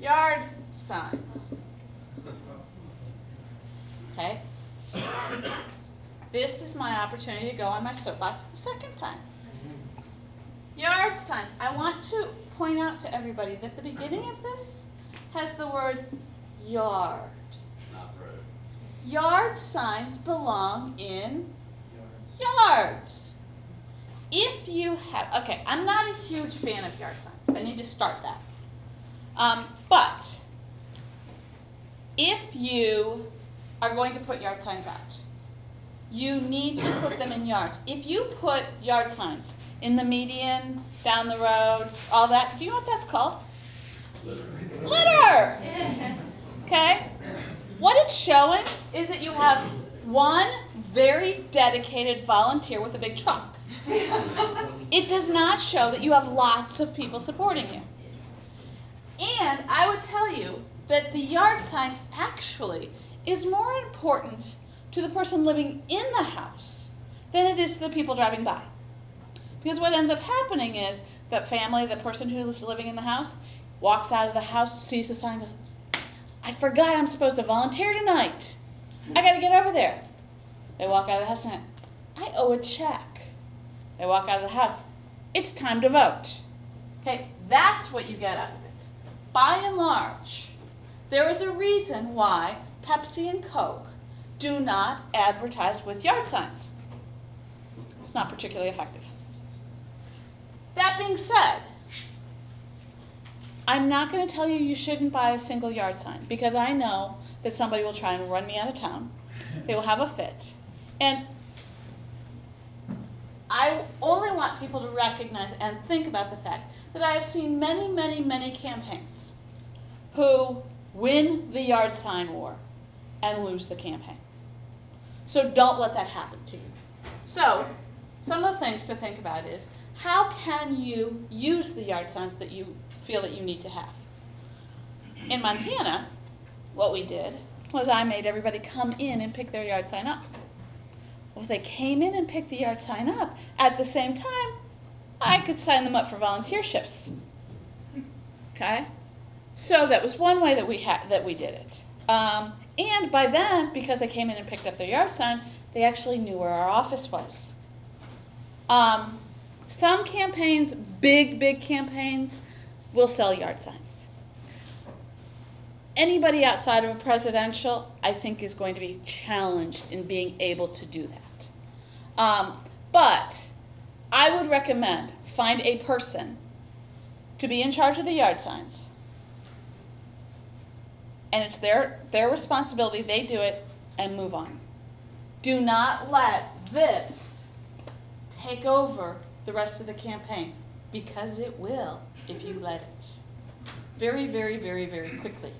Yard signs. Okay? This is my opportunity to go on my soapbox the second time. Yard signs. I want to point out to everybody that the beginning of this has the word yard. Not road. Yard signs belong in yards. If you have, okay, I'm not a huge fan of yard signs. I need to start that. But if you are going to put yard signs out, you need to put them in yards. If you put yard signs in the median, down the roads, all that, do you know what that's called? Litter. Litter! Okay? What it's showing is that you have one very dedicated volunteer with a big truck. It does not show that you have lots of people supporting you. And I would tell you that the yard sign actually is more important to the person living in the house than it is to the people driving by. Because what ends up happening is that family, the person who is living in the house, walks out of the house, sees the sign, and goes, I forgot I'm supposed to volunteer tonight. I got to get over there. They walk out of the house and I owe a check. They walk out of the house. It's time to vote. Okay, that's what you get out of it. By and large, there is a reason why Pepsi and Coke do not advertise with yard signs. It's not particularly effective. That being said, I'm not going to tell you you shouldn't buy a single yard sign because I know that somebody will try and run me out of town. They will have a fit. And I only want people to recognize and think about the fact that I have seen many, many, many campaigns who win the yard sign war and lose the campaign. So don't let that happen to you. So some of the things to think about is how can you use the yard signs that you feel that you need to have? In Montana, what we did was I made everybody come in and pick their yard sign up. Well, if they came in and picked the yard sign up, at the same time, I could sign them up for volunteer shifts. Okay? So that was one way that we did it. And by then, because they came in and picked up their yard sign, they actually knew where our office was. Some campaigns, big campaigns, will sell yard signs. Anybody outside of a presidential, I think, is going to be challenged in being able to do that. But I would recommend find a person to be in charge of the yard signs. And it's their responsibility. They do it and move on. Do not let this take over the rest of the campaign, because it will if you let it. Very, very, very, very quickly.